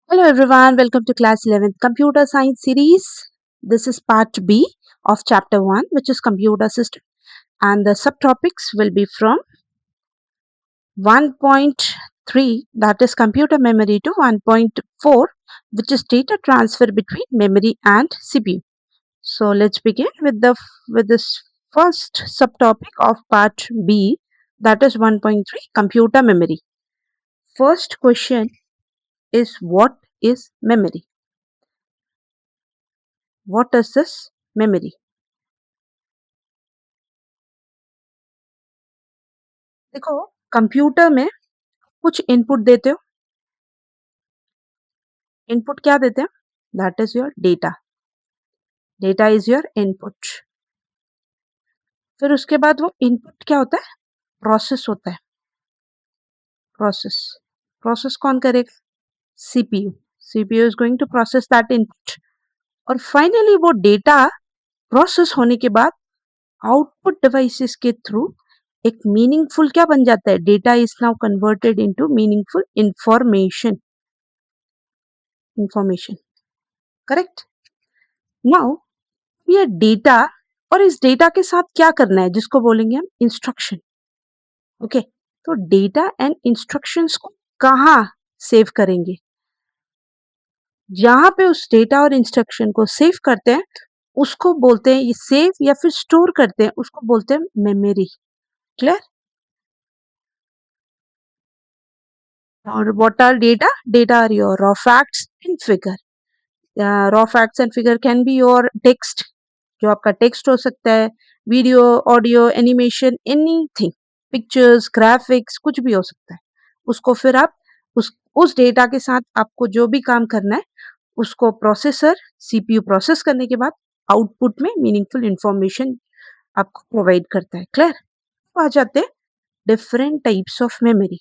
Hello everyone, welcome to class 11th Computer Science series. This is part B of chapter 1, which is computer system, and the subtopics will be from 1.3, that is computer memory, to 1.4, which is data transfer between memory and CPU. So let's begin with this first subtopic of part B, that is 1.3, computer memory. First question is, what is memory? What is this memory? देखो, computer में कुछ input देते हो। Input क्या देते हैं? That is your data. Data is your input. फिर उसके बाद वो इनपुट क्या होता है? प्रोसेस होता है। प्रोसेस प्रोसेस कौन करेगा? CPU. CPU is going to process that input, और फाइनली वो डेटा प्रोसेस होने के बाद आउटपुट डिवाइसेस के थ्रू एक मीनिंगफुल क्या बन जाता है? Data is now converted into meaningful information. Information, correct? Now ये डेटा, और इस डेटा के साथ क्या करना है, जिसको बोलेंगे हम इंस्ट्रक्शन। ओके, तो डेटा एंड इंस्ट्रक्शंस को कहाँ सेव करेंगे? जहां पे उस डेटा और इंस्ट्रक्शन को सेव करते हैं उसको बोलते हैं, ये सेव या फिर स्टोर करते हैं, उसको बोलते हैं मेमोरी। क्लियर? और what are data? Data are your raw facts and figure. Raw facts and figure can be your text, जो आपका टेक्स्ट हो सकता है, video, audio, animation, anything, pictures, graphics, कुछ भी हो सकता है। उसको फिर आप उस डेटा के साथ आपको जो भी काम करना है उसको प्रोसेसर, सीपीयू प्रोसेस करने के बाद आउटपुट में मीनिंगफुल इंफॉर्मेशन आपको प्रोवाइड करता है। क्लियर? तो आ जाते हैं different types of memory.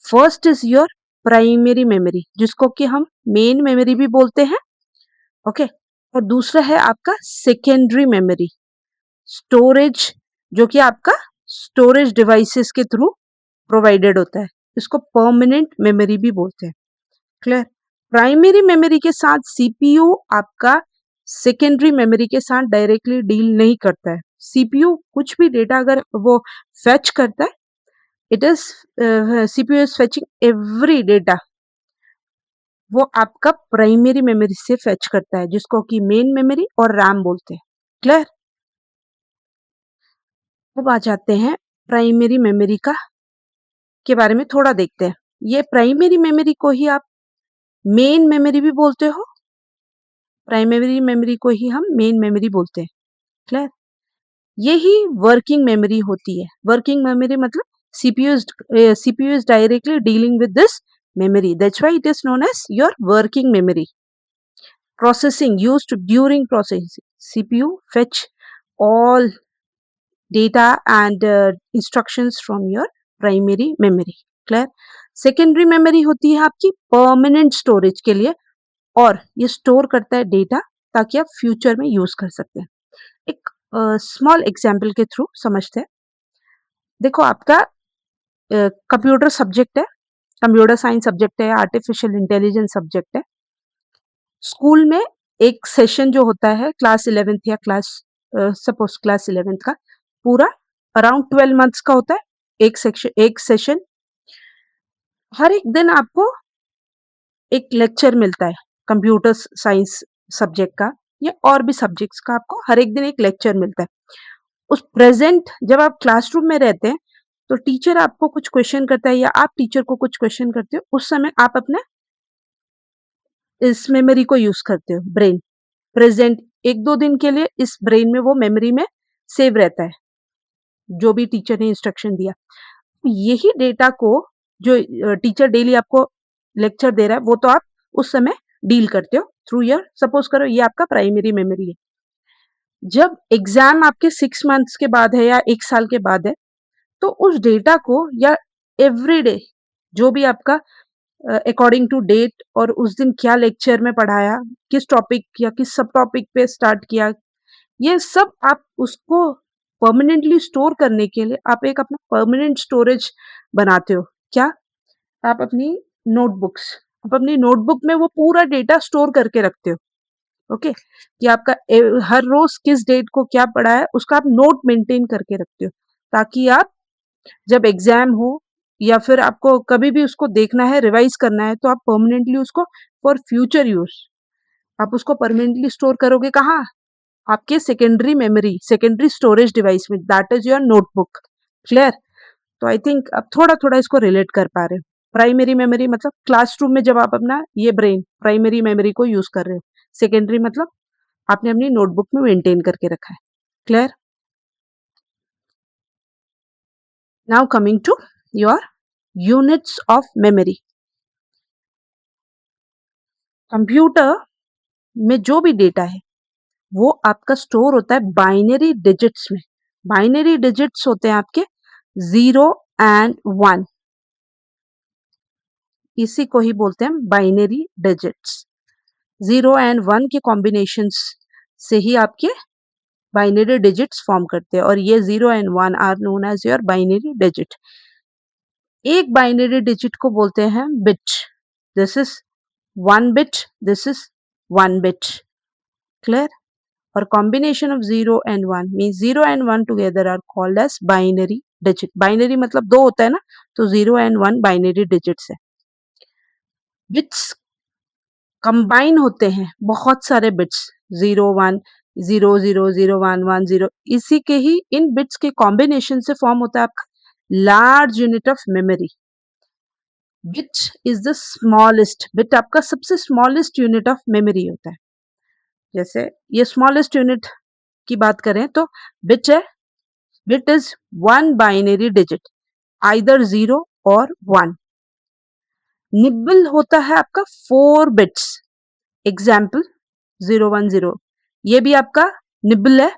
First is your primary memory, जिसको कि हम मेन मेमोरी भी बोलते हैं। ओके, और दूसरा है आपका सेकेंडरी मेमोरी, स्टोरेज, जो कि आपका स्टोरेज डिवाइसेस के थ्रू प्रोवाइडेड होता है। इसको परमानेंट मेमोरी भी बोलते हैं। क्लियर? प्राइमरी मेमोरी के साथ सीपीयू आपका सेकेंडरी मेमोरी के साथ डायरेक्टली डील नहीं करता है। सीपीयू कुछ भी डेटा अगर वो फेच करता है, it is CPU is fetching every data, वो आपका प्राइमरी मेमोरी से फेच करता है, जिसको कि मेन मेमोरी और रैम बोलते हैं। क्लियर? अब आ जाते हैं प्राइमरी मेमोरी का के बारे में थोड़ा देखते हैं। ये प्राइमरी मेमोरी को ही आप मेन मेमोरी भी बोलते हो, प्राइमरी मेमोरी को ही हम मेन मेमोरी बोलते हैं। क्लियर? यही वर्किंग मेमोरी होती है। वर्किंग मेमोरी मतलब CPU is directly dealing with this memory, that's why it is known as your working memory. Processing used during processing, cpu fetch all data and instructions from your primary memory. Clear? Secondary memory होती है आपकी permanent storage के लिए, और ये store करता है data ताकि आप फ्यूचर में यूज कर सकते हैं। एक स्मॉल एग्जांपल के थ्रू समझते हैं। देखो, आपका कंप्यूटर सब्जेक्ट है, कंप्यूटर साइंस सब्जेक्ट है, आर्टिफिशियल इंटेलिजेंस सब्जेक्ट है। स्कूल में एक सेशन जो होता है क्लास 11th या क्लास सपोज क्लास 11th का पूरा अराउंड 12 मंथ्स का होता है। एक सेशन, हर एक दिन आपको एक लेक्चर मिलता है कंप्यूटर साइंस सब्जेक्ट का, या और भी सब्जेक्ट्स का आपको हर एक दिन एक लेक्चर मिलता है। उस प्रेजेंट जब आप क्लासरूम में रहते हैं तो टीचर आपको कुछ क्वेश्चन करता है या आप टीचर को कुछ क्वेश्चन करते हो, उस समय आप अपने इस मेमोरी को यूज करते हो, ब्रेन। प्रेजेंट 1-2 दिन के लिए इस ब्रेन में वो मेमोरी में सेव रहता है, जो भी टीचर ने इंस्ट्रक्शन दिया। यही डेटा को जो टीचर डेली आपको लेक्चर दे रहा है, वो तो आप उस समय डील करते हो थ्रू योर, सपोज करो ये आपका प्राइमरी मेमोरी है। जब एग्जाम आपके 6 मंथ्स के बाद है या 1 साल के बाद है, तो उस डेटा को या एवरीडे जो भी आपका अकॉर्डिंग टू डेट और उस दिन क्या लेक्चर में पढ़ाया, किस टॉपिक या किस सब टॉपिक पे स्टार्ट किया, ये सब आप उसको परमानेंटली स्टोर करने के लिए आप एक अपना परमानेंट स्टोरेज बनाते हो। क्या? आप अपनी नोटबुक्स, आप अपनी नोटबुक में वो पूरा डेटा स्टोर करके रखते हो। ओके, कि आपका हर रोज किस डेट को क्या पढ़ा है उसका आप नोट मेंटेन करके रखते हो, ताकि आप जब एग्जाम हो या फिर आपको कभी भी उसको देखना है, रिवाइज करना है, तो आप परमानेंटली उसको फॉर फ्यूचर यूज आप उसको परमानेंटली स्टोर करोगे कहाँ? आपके secondary memory, secondary storage device में, that is your notebook. Clear? तो आई थिंक अब थोड़ा थोड़ा इसको रिलेट कर पा रहे हो। प्राइमरी मेमोरी मतलब क्लासरूम में जब आप अपना ये ब्रेन प्राइमरी मेमोरी को यूज कर रहे हो, सेकेंडरी मतलब आपने अपनी नोटबुक में मेंटेन करके रखा है। Clear? Now coming to your units of memory. Computer में जो भी डेटा है वो आपका स्टोर होता है बाइनरी डिजिट्स में। बाइनरी डिजिट्स होते हैं आपके 0 and 1, इसी को ही बोलते हैं बाइनरी डिजिट्स। 0 and 1 के कॉम्बिनेशंस से ही आपके बाइनरी डिजिट्स फॉर्म करते हैं, और ये 0 and 1 are known as your binary digit. एक बाइनरी डिजिट को बोलते हैं bit. This is 1 bit, this is 1 bit। Clear? और combination of 0 and 1 means 0 and 1 together are called as binary digit। Binary मतलब दो होता है ना, तो 0 and 1 बाइनरी डिजिट्स है। बिट्स कंबाइन होते हैं, बहुत सारे बिट्स, 0 1 0 0 0 1 1 0, इसी के ही इन बिट्स के कॉम्बिनेशन से फॉर्म होता है आपका large unit of memory. Bit is the smallest, bit आपका सबसे स्मॉलेस्ट यूनिट ऑफ मेमोरी होता है। जैसे ये स्मॉलेस्ट यूनिट की बात करें तो बिट है, bit is 1 binary digit, either 0 or 1। Nibble होता है आपका 4 बिट्स, एग्जाम्पल 0 1 0, ये भी आपका निब्बल है।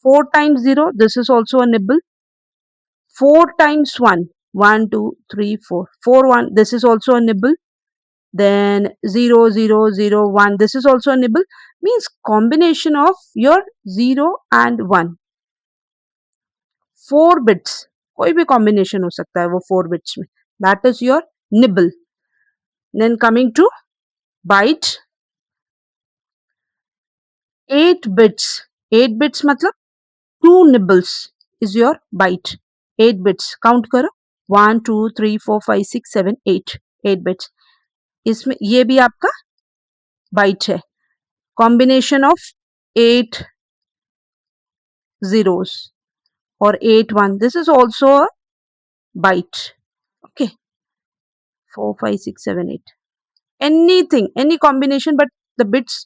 4 times 0, this is also a nibble। 4 times 1, 1 2 3 4, 4 1, this is also a nibble। Then 0 0 0 1, this is also a nibble, means combination of your 0 and 1। 4 bits, कोई भी combination हो सकता है वो 4 बिट्स में, that is your nibble. Then coming to byte, 8 bits. 8 bits मतलब 2 nibbles is your byte. 8 bits count करो, 1 2 3 4 5 6 7 8, 8 bits. इसमें ये भी आपका बाइट है, combination of 8 zeros or 8 1, this is also a byte। Okay, 4 5 6 7 8, anything, any combination, but the bits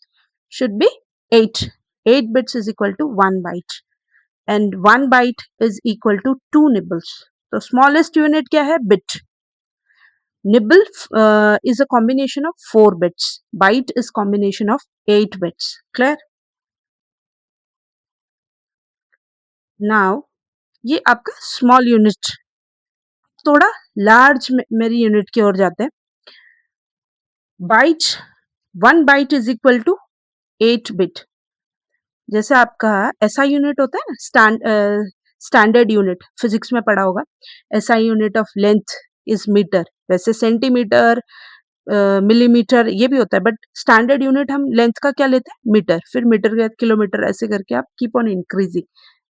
should be 8। 8 bits is equal to 1 byte, and 1 byte is equal to 2 nibbles। तो smallest unit क्या है? bit। nibble is a combination of 4 bits, byte is combination of 8 bits। clear? now ये आपका small unit, थोड़ा large मेरी unit की ओर जाते हैं। Byte, 1 byte is equal to 8 bit. जैसे आपका एसआई यूनिट होता है ना, स्टैंडर्ड यूनिट, फिजिक्स में पढ़ा होगा, SI unit of length is metre. वैसे सेंटीमीटर, मिलीमीटर ये भी होता है, बट स्टैंडर्ड यूनिट हम लेंथ का क्या लेते हैं? मीटर। फिर मीटर के बाद किलोमीटर, ऐसे करके आप कीप ऑन इंक्रीजिंग।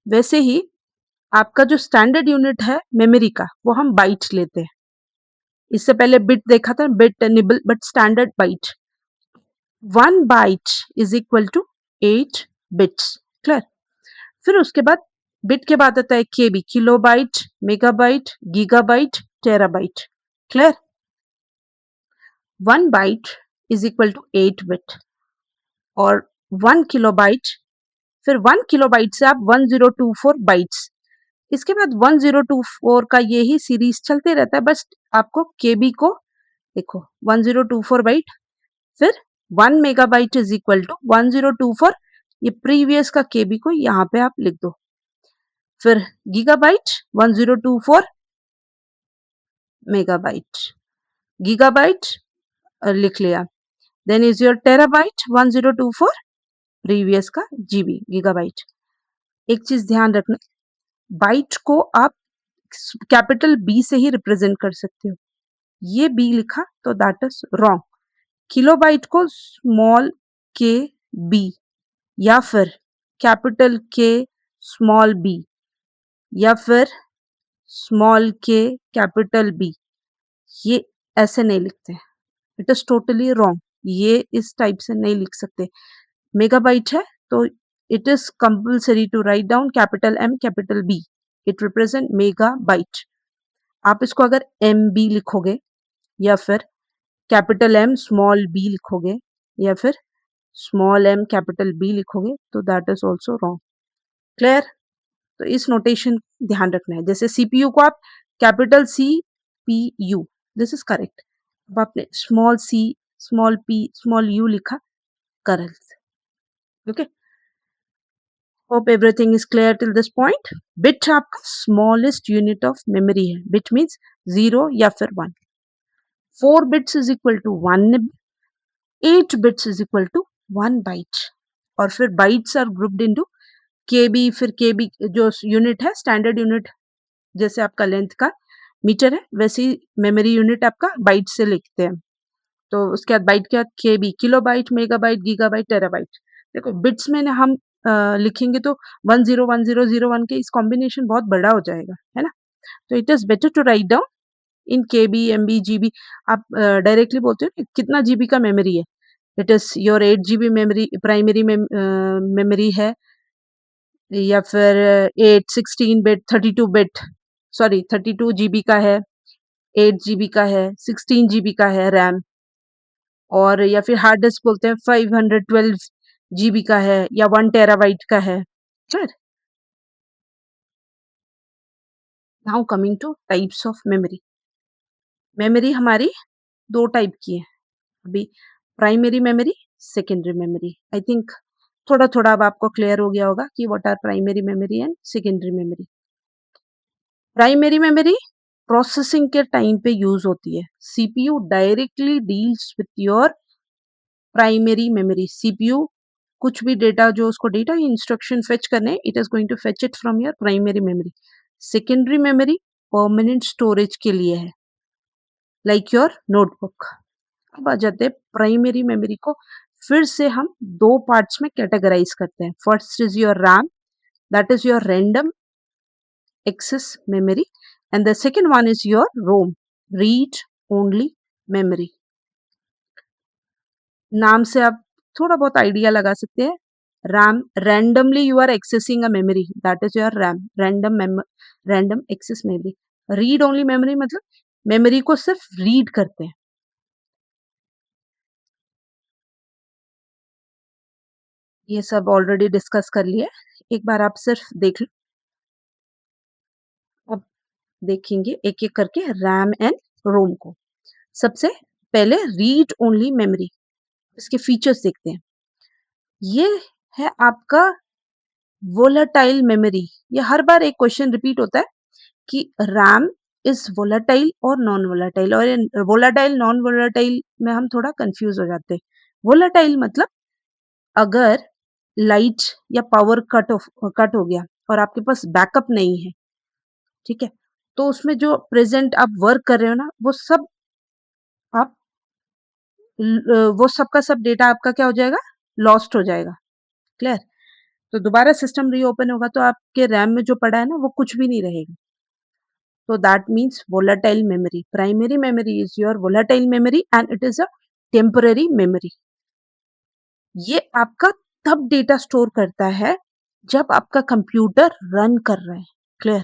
वैसे ही आपका जो स्टैंडर्ड यूनिट है मेमोरी का, वो हम बाइट लेते हैं। इससे पहले बिट देखा था, bit nibble, but standard byte. 1 byte is equal to 8 bits. Clear? फिर उसके बाद बिट के बाद आता है KB, kilobyte, megabyte, gigabyte, terabyte. Clear? 1 byte is equal to 8 bit, और 1 किलोबाइट, फिर 1 किलोबाइट से आप 1024 बाइट्स, इसके बाद 1024 का यही सीरीज चलते रहता है। बस आपको केबी को देखो, 1024 बाइट, फिर 1 मेगाबाइट इज इक्वल टू 1024, ये प्रीवियस का केबी को यहाँ पे आप लिख दो। फिर गीगाबाइट 1024 मेगाबाइट, गीगाबाइट लिख लिया। Then is your terabyte 1024, previous का जीबी, गीगाबाइट। एक चीज ध्यान रखना, बाइट को आप कैपिटल बी से ही रिप्रेजेंट कर सकते हो। ये बी लिखा तो दैट इज रॉन्ग। किलोबाइट को स्मॉल के बी या फिर कैपिटल के स्मॉल बी या फिर स्मॉल के कैपिटल बी, ये ऐसे नहीं लिखते हैं। It is totally wrong. ये इस टाइप से नहीं लिख सकते। मेगाबाइट है तो it is compulsory to write down capital M capital B. It represent megabyte. आप इसको अगर एम बी लिखोगे या फिर कैपिटल एम स्मॉल बी लिखोगे या फिर स्मॉल एम कैपिटल बी लिखोगे तो that is also wrong. Clear? तो इस नोटेशन ध्यान रखना है। जैसे सीपीयू को आप capital C P U, this is correct. अब आपने small C small P small U लिखा, correct. Okay, hope everything is clear till this point. Bit आपका स्मॉलेस्ट यूनिट ऑफ मेमोरी है। बिट मीन्स 0 या फिर 1। 4 bits is equal to 1 nib, 8 bits is equal to 1 byte. और फिर bytes are grouped into KB, फिर KB जो unit है standard unit, जैसे आपका लेंथ का मीटर है वैसे ही मेमोरी यूनिट आपका बाइट से लिखते हैं। तो उसके बाद बाइट के बाद केबी, किलोबाइट, मेगाबाइट, गीगाबाइट, टेराबाइट। देखो बिट्स में ना हम लिखेंगे तो 101001 के इस कॉम्बिनेशन बहुत बड़ा हो जाएगा, है ना। तो it is better to write down in KB, MB, GB. आप डायरेक्टली बोलते हो कितना जीबी का मेमोरी है। It is your 8 GB memory, primary memory है या फिर 8, 16 बिट, 32 बिट, सॉरी 32 GB का है, 8 GB का है, 16 GB का है रैम, और या फिर हार्ड डिस्क बोलते हैं 512 GB का है या 1 TB का है। Clear? Now coming to types of memory. Memory हमारी दो टाइप की है अभी, primary memory, secondary memory. I think थोड़ा थोड़ा अब आपको क्लियर हो गया होगा कि what are primary memory and secondary memory. Primary memory processing के टाइम पे यूज होती है। CPU directly deals with your primary memory. CPU कुछ भी डेटा जो उसको डेटा इंस्ट्रक्शन फेच करने, it is going to fetch it from your primary memory. Secondary memory permanent storage के लिए है, लाइक योर नोटबुक। अब आ जाते हैं प्राइमरी मेमोरी को फिर से हम दो पार्ट्स में कैटेगराइज करते हैं। First is your RAM, that is your random access memory, and the second one is your ROM, read only memory. नाम से आप थोड़ा बहुत आइडिया लगा सकते हैं। RAM, randomly you are accessing a memory, that is your RAM, random access memory. Read only memory मतलब memory को सिर्फ रीड करते हैं। ये सब ऑलरेडी डिस्कस कर लिया, एक बार आप सिर्फ देख लो। अब देखेंगे एक एक करके रैम एंड रोम को। सबसे पहले रीड ओनली मेमोरी, इसके फीचर्स देखते हैं। ये है आपका वोलेटाइल मेमोरी। ये हर बार एक क्वेश्चन रिपीट होता है कि रैम इज वोलेटाइल और नॉन वोलेटाइल, और वोलेटाइल नॉन वोलेटाइल में हम थोड़ा कंफ्यूज हो जाते हैं। वोलेटाइल मतलब अगर लाइट या पावर कट हो गया और आपके पास बैकअप नहीं है, ठीक है, तो उसमें जो प्रेजेंट आप वर्क कर रहे हो ना, वो सब आप वो सब का सब डेटा आपका क्या हो जाएगा, लॉस्ट हो जाएगा। क्लियर? तो दोबारा सिस्टम रीओपन होगा तो आपके रैम में जो पड़ा है ना वो कुछ भी नहीं रहेगा। तो that means volatile memory. Primary memory is your volatile memory and it is a temporary memory. ये आपका तब डेटा स्टोर करता है जब आपका कंप्यूटर रन कर रहा है। क्लियर?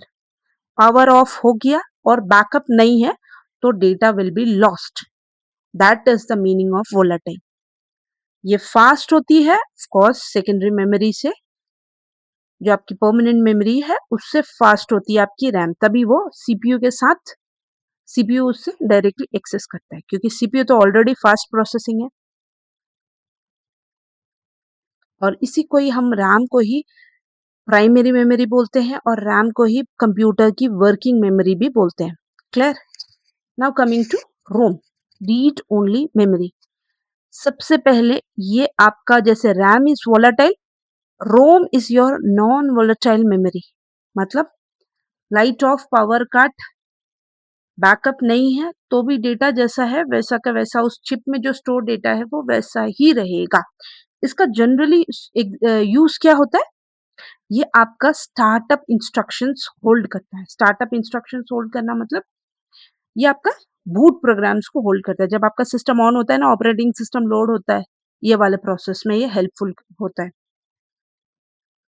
पावर ऑफ हो गया और बैकअप नहीं है तो data will be lost. That is the meaning of volatile. ये फास्ट होती है ऑफ कोर्स सेकेंडरी मेमोरी से, जो आपकी परमानेंट मेमोरी है उससे फास्ट होती है आपकी रैम, तभी वो सीपीयू के साथ सीपीयू उससे डायरेक्टली एक्सेस करता है, क्योंकि सीपीयू तो ऑलरेडी फास्ट प्रोसेसिंग है। और इसी को ही हम रैम को ही प्राइमरी मेमोरी बोलते हैं और रैम को ही कंप्यूटर की वर्किंग मेमोरी भी बोलते हैं। Clear? Now coming to ROM, read only memory. सबसे पहले ये आपका जैसे RAM is volatile, ROM is your non volatile memory. मतलब light off power cut, backup नहीं है तो भी डेटा जैसा है वैसा का वैसा उस चिप में जो स्टोर डेटा है वो वैसा ही रहेगा। इसका जनरली यूज क्या होता है? ये आपका स्टार्टअप इंस्ट्रक्शंस होल्ड करता है। स्टार्टअप इंस्ट्रक्शंस होल्ड करना मतलब ये आपका बूट प्रोग्राम्स को होल्ड करता है। जब आपका सिस्टम ऑन होता है ना, ऑपरेटिंग सिस्टम लोड होता है, ये वाले प्रोसेस में ये हेल्पफुल होता है।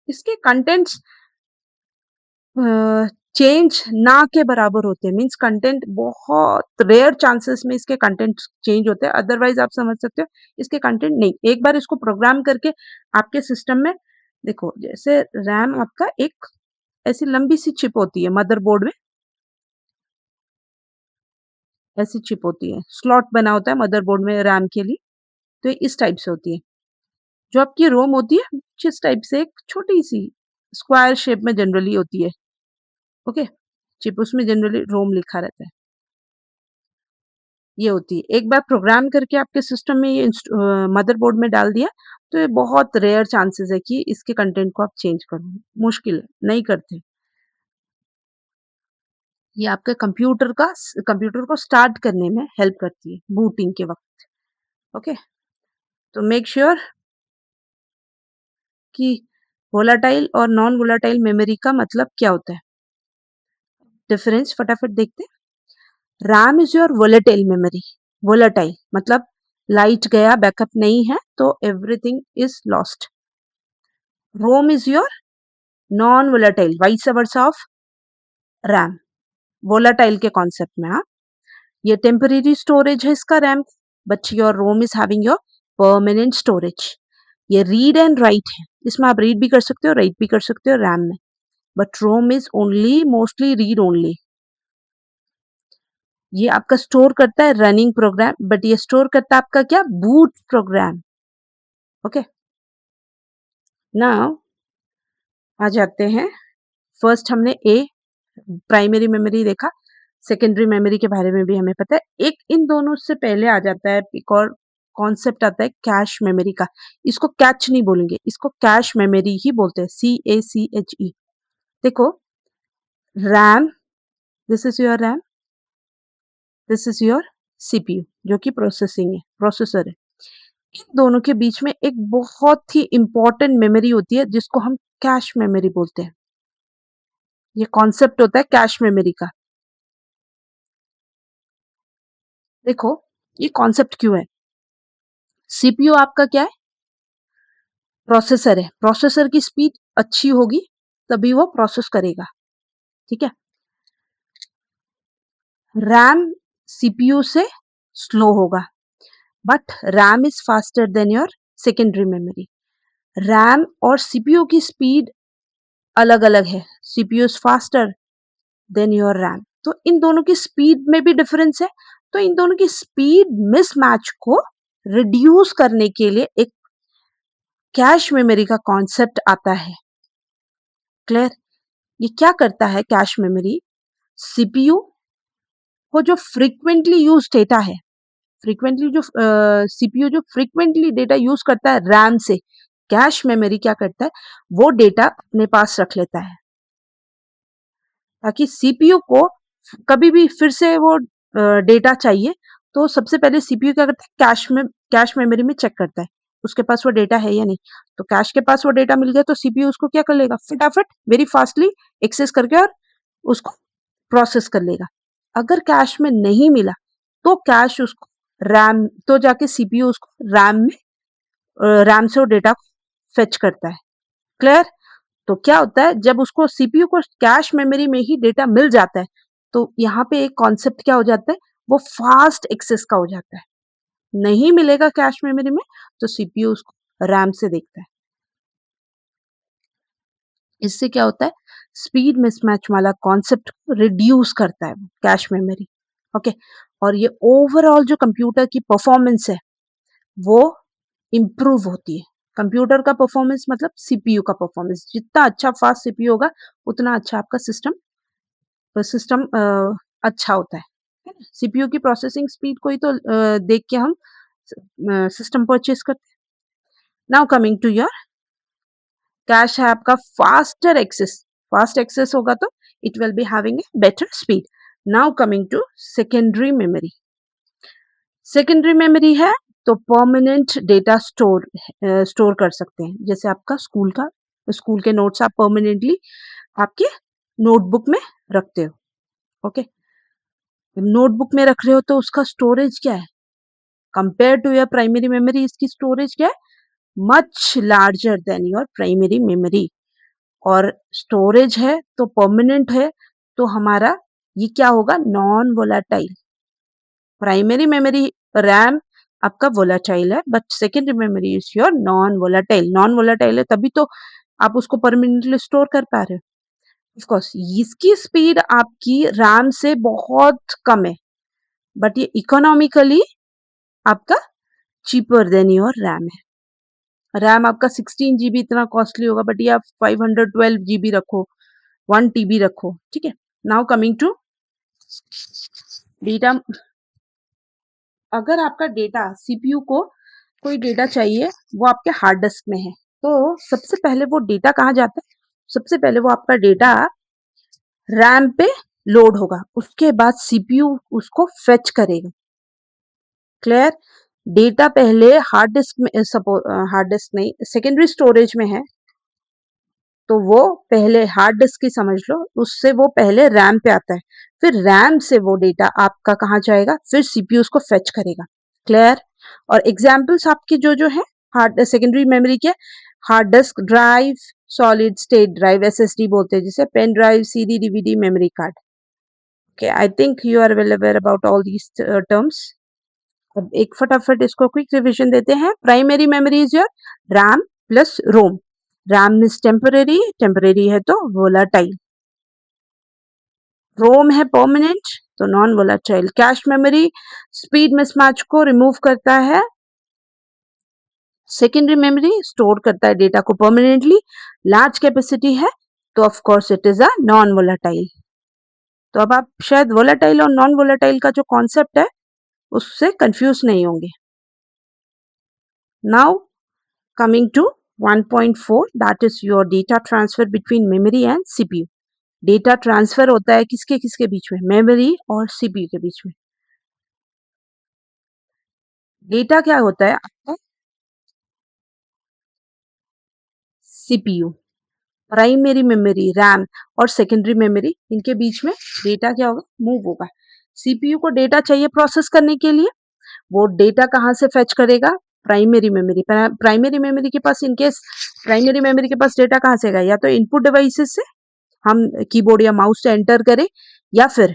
इसके कंटेंट्स चेंज ना के बराबर होते हैं, मीन्स कंटेंट बहुत रेयर चांसेस में इसके कंटेंट चेंज होते हैं, अदरवाइज आप समझ सकते हो इसके कंटेंट नहीं। एक बार इसको प्रोग्राम करके आपके सिस्टम में देखो, जैसे रैम आपका एक ऐसी लंबी सी चिप होती है मदरबोर्ड में, ऐसी चिप होती है, स्लॉट बना होता है मदरबोर्ड में रैम के लिए, तो ये इस टाइप से होती है। जो आपकी रोम होती है कुछ इस टाइप से, एक छोटी सी स्क्वायर शेप में जनरली होती है। ओके, चिप उसमें जनरली रोम लिखा रहता है, ये होती है। एक बार प्रोग्राम करके आपके सिस्टम में ये मदरबोर्ड में डाल दिया तो ये बहुत रेयर चांसेस है कि इसके कंटेंट को आप चेंज करो, मुश्किल है, नहीं करते। ये आपके कंप्यूटर को स्टार्ट करने में हेल्प करती है बूटिंग के वक्त। ओके, तो मेक श्योर कि वोलाटाइल और नॉन वोलाटाइल मेमोरी का मतलब क्या होता है, डिफरेंस फटाफट देखते हैं। RAM is your volatile memory. Volatile मतलब लाइट गया, बैकअप नहीं है तो everything is lost. ROM is your non volatile, vice versa of RAM, volatile के कॉन्सेप्ट में। हाँ, ये टेम्परेरी स्टोरेज है इसका RAM, but your ROM is having your permanent storage. ये रीड एंड राइट है, इसमें आप रीड भी कर सकते हो राइट भी कर सकते हो रैम में, but ROM is only mostly read only. ये आपका स्टोर करता है रनिंग प्रोग्राम, बट ये स्टोर करता है आपका क्या, बूट प्रोग्राम। ओके, नाउ आ जाते हैं, फर्स्ट हमने ए प्राइमरी मेमोरी देखा, सेकेंडरी मेमोरी के बारे में भी हमें पता है। एक इन दोनों से पहले आ जाता है एक और कॉन्सेप्ट आता है कैश मेमोरी का। इसको कैच नहीं बोलेंगे, इसको कैश मेमोरी ही बोलते हैं, CACHE। देखो, RAM, this is your RAM, this is your CPU जो कि प्रोसेसर है। इन दोनों के बीच में एक बहुत ही इंपॉर्टेंट मेमोरी होती है जिसको हम कैश मेमोरी बोलते हैं। ये कॉन्सेप्ट होता है कैश मेमोरी का। देखो, ये कॉन्सेप्ट क्यों है? CPU आपका क्या है, प्रोसेसर है। प्रोसेसर की स्पीड अच्छी होगी तभी वो प्रोसेस करेगा, ठीक है। रैम CPU से स्लो होगा, but RAM is faster than your secondary memory. RAM और CPU की स्पीड अलग अलग है, CPU is faster than your RAM, तो इन दोनों की स्पीड में भी डिफरेंस है। तो इन दोनों की स्पीड मिसमैच को रिड्यूस करने के लिए एक कैश मेमोरी का कॉन्सेप्ट आता है। क्लियर? ये क्या करता है कैश मेमोरी, सीपीयू को जो फ्रीक्वेंटली यूज डेटा है, फ्रीक्वेंटली जो सीपीयू जो फ्रीक्वेंटली डेटा यूज करता है रैम से, कैश मेमोरी क्या करता है, वो डेटा अपने पास रख लेता है ताकि सीपीयू को कभी भी फिर से वो डेटा चाहिए तो सबसे पहले सीपीयू क्या करता है, कैश मेमोरी में चेक करता है उसके पास वो डेटा है या नहीं। तो कैश के पास वो डेटा मिल गया तो सीपीयू उसको क्या कर लेगा, फटाफट वेरी फास्टली एक्सेस करके और उसको प्रोसेस कर लेगा। अगर कैश में नहीं मिला तो कैश उसको रैम, तो जाके सीपीयू उसको रैम से वो डेटा फेच करता है। क्लियर? तो क्या होता है, जब उसको सीपीयू को कैश मेमोरी में ही डेटा मिल जाता है तो यहाँ पे एक कॉन्सेप्ट क्या हो जाता है, वो फास्ट एक्सेस का हो जाता है। नहीं मिलेगा कैश मेमोरी में तो सीपीयू उसको रैम से देखता है। इससे क्या होता है, स्पीड मिसमैच वाला कॉन्सेप्ट रिड्यूस करता है कैश मेमोरी। ओके, और ये ओवरऑल जो कंप्यूटर की परफॉर्मेंस है वो इम्प्रूव होती है। कंप्यूटर का परफॉर्मेंस मतलब सीपीयू का परफॉर्मेंस, जितना अच्छा फास्ट सीपीयू होगा उतना अच्छा आपका सिस्टम अच्छा होता है ना। सीपीयू की प्रोसेसिंग स्पीड को ही तो देख के हम सिस्टम परचेज करते हैं। Now coming to your cache है आपका फास्ट एक्सेस होगा तो it will be having a better speed. Now coming to secondary memory. Secondary memory है तो परमानेंट डेटा स्टोर कर सकते हैं, जैसे आपका स्कूल के नोट्स आप परमानेंटली आपके नोटबुक में रखते हो। ओके, नोटबुक में रख रहे हो तो उसका स्टोरेज क्या है compare to your primary memory? इसकी स्टोरेज क्या है? Much larger than your primary memory. और स्टोरेज है तो परमानेंट है, तो हमारा ये क्या होगा? Non volatile. Primary memory RAM आपका वोलाटाइल है, but secondary memory is your non volatile. Non volatile है तभी तो आप उसको परमानेंटली स्टोर कर पा रहे हो। ऑफ कोर्स इसकी स्पीड आपकी रैम से बहुत कम है, बट ये इकोनॉमिकली आपका चीपर देन योर रैम है। रैम आपका 16 GB इतना कॉस्टली होगा, बट ये आप 512 GB रखो, 1 TB रखो, ठीक है। Now coming to data. अगर आपका डेटा सीपीयू को कोई डेटा चाहिए, वो आपके हार्ड डिस्क में है, तो सबसे पहले वो डेटा कहाँ जाता है? सबसे पहले वो आपका डेटा रैम पे लोड होगा, उसके बाद सीपीयू उसको फेच करेगा। क्लियर? डेटा पहले हार्ड डिस्क में, हार्ड डिस्क नहीं, सेकेंडरी स्टोरेज में है, तो वो पहले हार्ड डिस्क की समझ लो, उससे वो पहले रैम पे आता है, फिर रैम से वो डेटा आपका कहाँ जाएगा? फिर सीपीयू उसको फेच करेगा। क्लियर? और एग्जाम्पल्स आपकी जो जो है हार्ड सेकेंडरी मेमोरी के, hard disk drive, solid state drive, SSD बोलते हैं जिसे, pen drive, CD, DVD, memory card. Okay, I think you are well aware about all these terms. अब एक फटाफट इसको क्विक रिवीजन देते हैं। Primary memory is your RAM plus ROM. RAM is temporary, temporary है तो वोलाटाइल। रोम है permanent तो non volatile. Cache memory speed mismatch को रिमूव करता है। सेकेंडरी मेमोरी स्टोर करता है डेटा को परमानेंटली। लार्ज कैपेसिटी है तो of course it is a non volatile. तो अब आप शायद वोलाटाइल और नॉन वोलाटाइल का जो कॉन्सेप्ट है उससे कंफ्यूज नहीं होंगे। Now coming to 1.4, that is your data transfer between memory and CPU. Data transfer होता है किसके किसके बीच में? मेमोरी और सीपीयू के बीच में। डेटा क्या होता है आपका? सीपीयू, प्राइमरी मेमोरी रैम और सेकेंडरी मेमोरी, इनके बीच में डेटा क्या होगा? मूव होगा। सीपीयू को डेटा चाहिए प्रोसेस करने के लिए, वो डेटा कहाँ से फेच करेगा? Primary memory. प्राइमरी मेमोरी के पास, इनकेस प्राइमरी मेमोरी के पास डेटा कहाँ से आएगा? या तो इनपुट डिवाइसेस से हम कीबोर्ड या माउस से एंटर करें, या फिर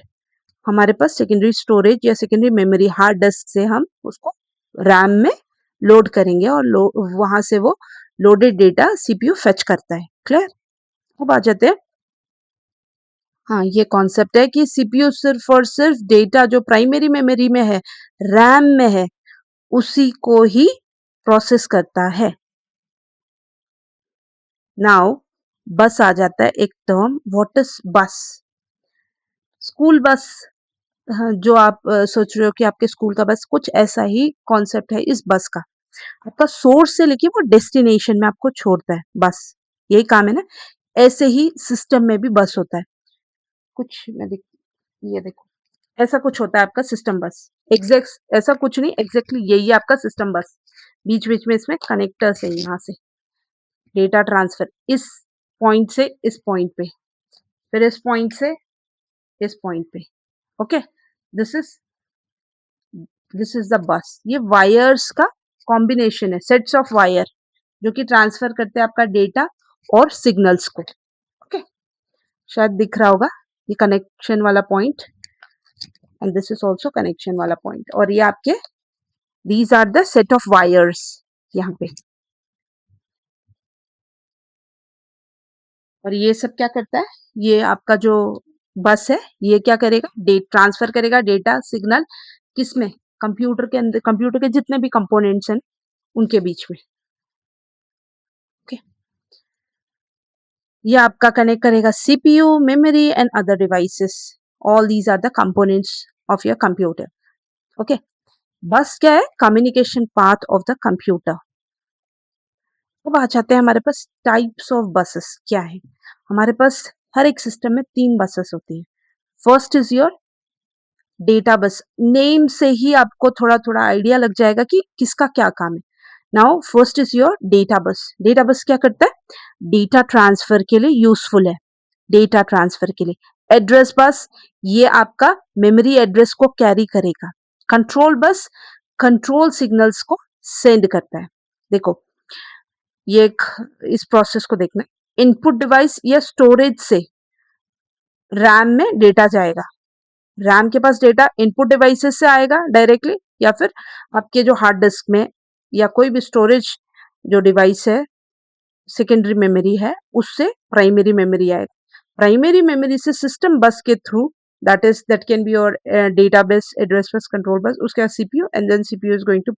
हमारे पास सेकेंडरी स्टोरेज या सेकेंडरी मेमोरी हार्ड डिस्क से हम उसको रैम में लोड करेंगे, और वहां से वो लोडेड डेटा सीपीयू फेच करता है। क्लियर? अब आ जाते हैं, हाँ, ये कॉन्सेप्ट है कि सीपीयू सिर्फ और सिर्फ डेटा जो प्राइमरी मेमोरी में है, रैम में है, उसी को ही प्रोसेस करता है। नाउ बस आ जाता है एक टर्म, व्हाट इज बस? स्कूल बस, हाँ, जो आप सोच रहे हो कि आपके स्कूल का बस, कुछ ऐसा ही कॉन्सेप्ट है इस बस का। आपका सोर्स से लेके वो डेस्टिनेशन में आपको छोड़ता है, बस यही काम है ना। ऐसे ही सिस्टम में भी बस होता है। कुछ मैं देख, ये देखो, ऐसा कुछ होता है आपका सिस्टम बस। एग्जैक्ट ऐसा कुछ नहीं, एग्जैक्टली यही है आपका सिस्टम बस। बीच बीच में इसमें कनेक्टर्स है, यहाँ से डेटा ट्रांसफर इस पॉइंट से इस पॉइंट पे, फिर इस पॉइंट से इस पॉइंट पे। Okay, this is this is the bus. ये वायर्स का कॉम्बिनेशन है, सेट्स ऑफ वायर जो कि ट्रांसफर करते हैं आपका डेटा और सिग्नल्स को। ओके, शायद दिख रहा होगा, ये कनेक्शन वाला point, and this is also connection वाला पॉइंट, और ये आपके these are the set of wires यहाँ पे। और ये सब क्या करता है? ये आपका जो बस है, ये क्या करेगा? ट्रांसफर करेगा डेटा सिग्नल, किसमें? कंप्यूटर के अंदर, कंप्यूटर के जितने भी कंपोनेंट्स हैं उनके बीच में। ओके, ये आपका कनेक्ट करेगा CPU, memory and other devices. All these are the components of your computer. Okay, bus क्या है? Communication path of the computer. अब आ जाते हैं हमारे पास टाइप्स ऑफ बसेस क्या है। हमारे पास हर एक सिस्टम में 3 बसेस होती है। First is your data bus name से ही आपको थोड़ा थोड़ा आइडिया लग जाएगा कि किसका क्या काम है. Now first is your data bus. Data bus क्या करता है? डेटा ट्रांसफर के लिए यूजफुल है. डेटा ट्रांसफर के लिए. एड्रेस बस ये आपका मेमोरी एड्रेस को कैरी करेगा. कंट्रोल बस कंट्रोल सिग्नल्स को सेंड करता है. देखो ये एक इस प्रोसेस को देखना. इनपुट डिवाइस या स्टोरेज से रैम में डेटा जाएगा. रैम के पास डेटा इनपुट डिवाइसेस से आएगा डायरेक्टली, या फिर आपके जो हार्ड डिस्क में या कोई भी स्टोरेज जो डिवाइस है, सेकेंडरी मेमोरी है, उससे प्राइमरी मेमोरी आएगा. प्राइमरी मेमोरी से सिस्टम बस के through, that can be your database, address bus, control bus, उसके बाद CPU, and then CPU is going to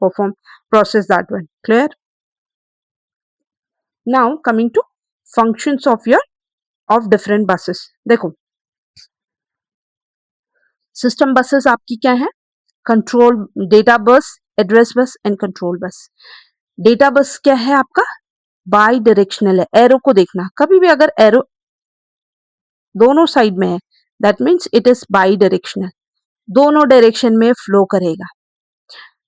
process that one. Clear? Now coming to functions of different buses. देखो system buses आपकी क्या है? Control, data bus, address बस and control bus. Data bus क्या है आपका? बाई डायरेक्शनल है. Arrow को देखना, कभी भी अगर एरो दोनों साइड में है, that means it is bidirectional. दोनों डायरेक्शन में फ्लो करेगा.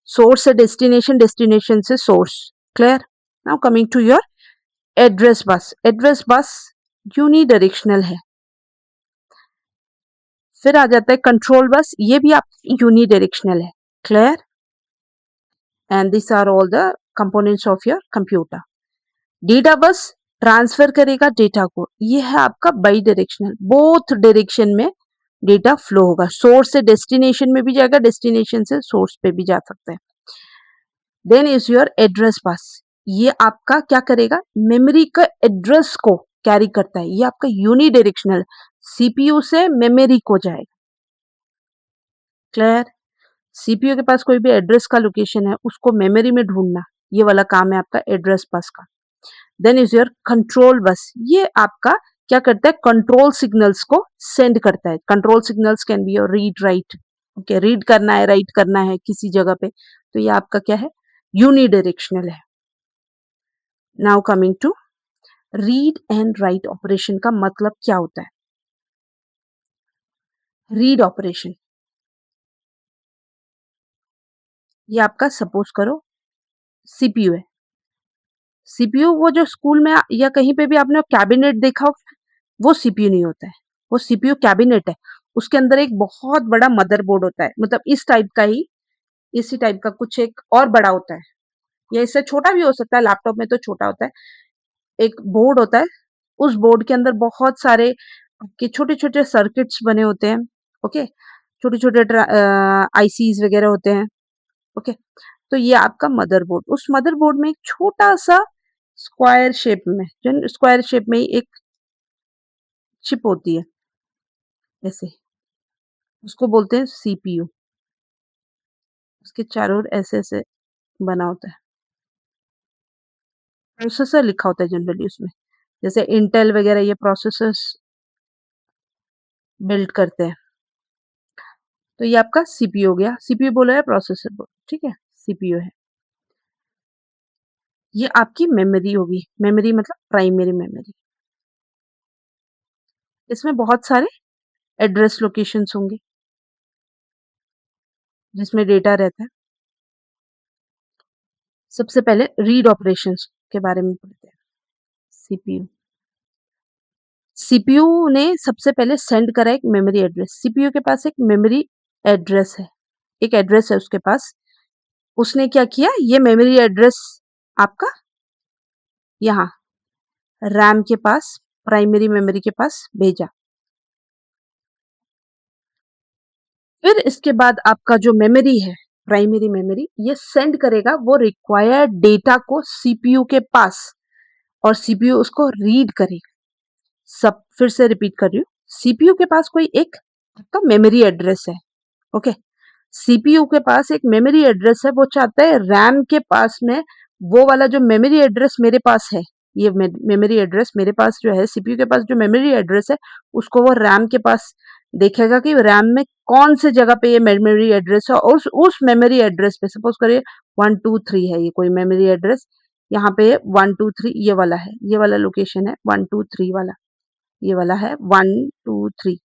सोर्स से डेस्टिनेशन, डेस्टिनेशन से source. Clear? Now coming to your address bus. Address bus unidirectional है. फिर आ जाता है कंट्रोल बस, ये भी आप यूनी डायरेक्शनल है. Clear? And this are all the components of your computer. Data bus transfer करेगा डेटा को. ये है आपका बाई डायरेक्शनल. बोथ डायरेक्शन में डेटा फ्लो होगा. सोर्स से डेस्टिनेशन में भी जाएगा, डेस्टिनेशन से सोर्स पे भी जा सकता है. देन इज योर एड्रेस बस. ये आपका क्या करेगा? मेमोरी का एड्रेस को कैरी करता है. ये आपका यूनी डायरेक्शनल, सीपीयू से मेमोरी को जाएगा. क्लियर? सीपीयू के पास कोई भी एड्रेस का लोकेशन है, उसको मेमोरी में ढूंढना, ये वाला काम है आपका एड्रेस बस का. Then is your control bus. ये आपका क्या करता है? कंट्रोल सिग्नल्स को सेंड करता है. Control signals can be your read write. Okay, read करना है, राइट करना है किसी जगह पे, तो ये आपका क्या है? यूनिडायरेक्शनल है. Now coming to read and write operation का मतलब क्या होता है? रीड ऑपरेशन, ये आपका सपोज करो सीपीयू है. सीपीयू वो जो स्कूल में या कहीं पे भी आपने कैबिनेट देखा हो, वो सीपीयू नहीं होता है. वो सीपीयू कैबिनेट है. उसके अंदर एक बहुत बड़ा मदरबोर्ड होता है, मतलब इस टाइप का ही, इसी टाइप का कुछ एक और बड़ा होता है, या इससे छोटा भी हो सकता है. लैपटॉप में तो छोटा होता है. एक बोर्ड होता है, उस बोर्ड के अंदर बहुत सारे आपके छोटे छोटे सर्किट्स बने होते हैं. ओके, छोटे छोटे आईसीज वगैरह होते हैं. ओके, तो ये आपका मदरबोर्ड. उस मदरबोर्ड में एक छोटा सा स्क्वायर शेप में, जो स्क्वायर शेप में ही एक चिप होती है ऐसे, उसको बोलते हैं सीपीयू. उसके चारों ओर ऐसे ऐसे बना होता है. प्रोसेसर लिखा होता है जनरली उसमें, जैसे इंटेल वगैरह ये प्रोसेसर्स बिल्ड करते हैं. तो ये आपका सीपीयू हो गया. सीपीयू बोला है, प्रोसेसर बोला, ठीक है, सीपीयू है. ये आपकी मेमोरी होगी. मेमोरी मतलब प्राइमरी मेमोरी. इसमें बहुत सारे एड्रेस लोकेशंस होंगे जिसमें डेटा रहता है. सबसे पहले रीड ऑपरेशंस के बारे में पढ़ते हैं. सीपीयू, सीपीयू ने सबसे पहले सेंड करा एक मेमोरी एड्रेस. सीपीयू के पास एक मेमोरी एड्रेस है, एक एड्रेस है उसके पास. उसने क्या किया? ये मेमोरी एड्रेस आपका यहाँ रैम के पास, प्राइमरी मेमोरी के पास भेजा. फिर इसके बाद आपका जो मेमोरी है, प्राइमरी मेमोरी, ये सेंड करेगा वो रिक्वायर्ड डेटा को सीपीयू के पास, और सीपीयू उसको रीड करेगा. सब फिर से रिपीट कर रही हूँ. सीपीयू के पास कोई एक आपका मेमोरी एड्रेस है. ओके, सीपीयू के पास एक मेमोरी एड्रेस है. वो चाहता है रैम के पास में वो वाला जो मेमोरी एड्रेस मेरे पास है, ये मेमोरी एड्रेस मेरे पास जो है, सीपीयू के पास जो मेमोरी एड्रेस है, उसको वो रैम के पास देखेगा कि रैम में कौन से जगह पे ये मेमोरी एड्रेस है, और उस मेमोरी एड्रेस पे सपोज करिए 123 है ये कोई मेमोरी एड्रेस. यहाँ पे 123 ये वाला है, ये वाला लोकेशन है 123 वाला, ये वाला है 123.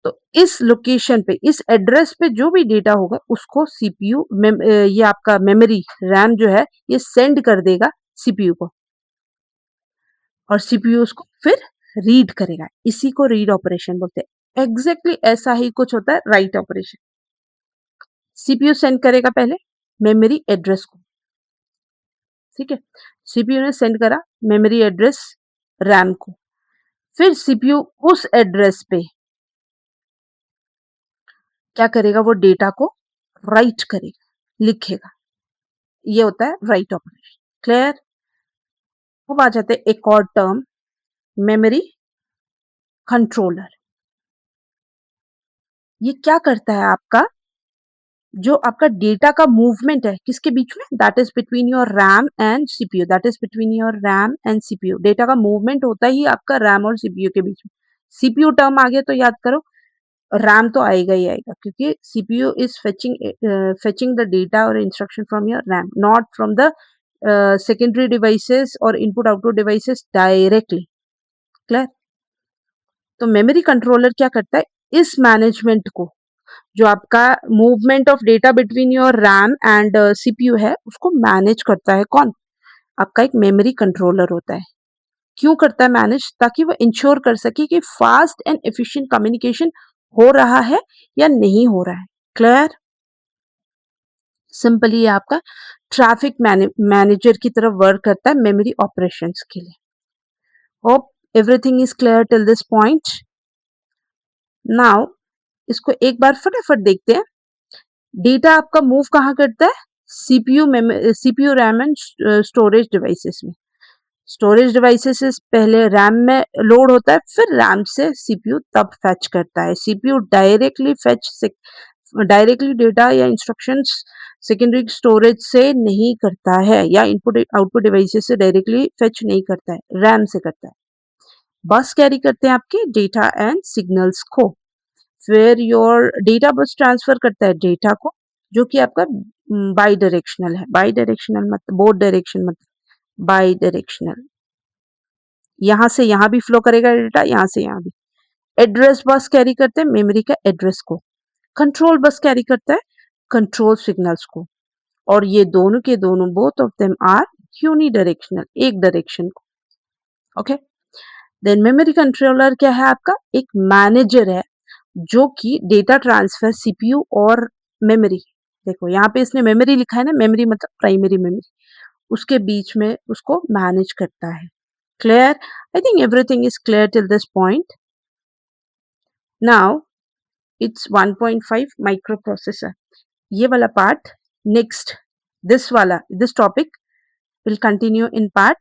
तो इस लोकेशन पे, इस एड्रेस पे जो भी डेटा होगा उसको सीपीयू ये आपका मेमोरी रैम जो है ये सेंड कर देगा सीपीयू को, और सीपीयू उसको फिर रीड करेगा। इसी को रीड ऑपरेशन बोलते हैं। एग्जैक्टली ऐसा ही कुछ होता है राइट ऑपरेशन। सीपीयू सेंड करेगा पहले मेमोरी एड्रेस को, ठीक है। सीपीयू ने सेंड करा मेमोरी एड्रेस रैम को, फिर सीपीयू उस एड्रेस पे क्या करेगा, वो डेटा को राइट करेगा, लिखेगा। ये होता है राइट ऑपरेशन। क्लियर। अब आ जाते हैं एक और टर्म, मेमोरी कंट्रोलर। ये क्या करता है, आपका जो आपका डेटा का मूवमेंट है किसके बीच में, that is between your RAM and CPU, that is between your RAM and CPU. Data का मूवमेंट होता ही आपका रैम और सीपीयू के बीच में। सीपीयू टर्म आ गया तो याद करो, रैम तो आएगा ही आएगा, क्योंकि CPU is fetching the data और instruction from your RAM, not from the secondary devices और input output devices directly. Clear. तो मेमोरी कंट्रोलर क्या करता है, इस मैनेजमेंट को, जो आपका movement of data between your RAM and CPU है, उसको मैनेज करता है कौन, आपका एक मेमोरी कंट्रोलर होता है। क्यों करता है मैनेज, ताकि वो इंश्योर कर सके कि फास्ट एंड एफिशिएंट कम्युनिकेशन हो रहा है या नहीं हो रहा है। क्लियर। सिंपली आपका ट्रैफिक मैनेजर की तरफ वर्क करता है मेमोरी ऑपरेशंस के लिए। Hope everything is clear till this point. Now इसको एक बार फटाफट देखते हैं। डेटा आपका मूव कहाँ करता है, CPU RAM and storage devices में। स्टोरेज डिवाइसेस से पहले रैम में लोड होता है, फिर रैम से सीपीयू तब फैच करता है। सीपीयू डायरेक्टली डेटा या इंस्ट्रक्शंस सेकेंडरी स्टोरेज से नहीं करता है, या इनपुट आउटपुट डिवाइसेस से डायरेक्टली फेच नहीं करता है, रैम से करता है। बस कैरी करते हैं आपके डेटा एंड सिग्नल्स को, फिर योर डेटा बस ट्रांसफर करता है डेटा को, जो कि आपका बाई डायरेक्शनल है। बाई डायरेक्शनल मतलब बोथ डायरेक्शन, मतलब बाई डायरेक्शनल, यहां से यहां भी फ्लो करेगा डेटा, यहां से यहां भी। एड्रेस बस कैरी करते हैं मेमोरी का एड्रेस को। कंट्रोल बस कैरी करता है कंट्रोल सिग्नल्स को, और ये दोनों के दोनों both of them are unidirectional, एक डायरेक्शन को। ओके। देन मेमोरी कंट्रोलर क्या है, आपका एक मैनेजर है, जो कि डेटा ट्रांसफर सीपीयू और मेमोरी, देखो यहाँ पे इसने मेमोरी लिखा है ना, मेमोरी मतलब प्राइमरी मेमोरी, उसके बीच में उसको मैनेज करता है। Clear. I think everything is clear till this point. Now it's 1.5 micro processor. ये वाला part next, this topic will continue in part,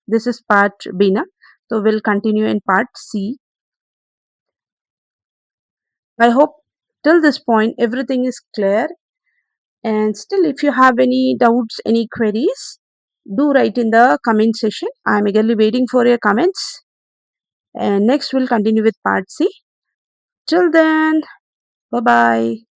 this is part B na, so we'll continue in part C. I hope till this point everything is clear, and still if you have any doubts, any queries, do write in the comment section. I am eagerly waiting for your comments, and next we'll continue with part C. Till then, bye bye.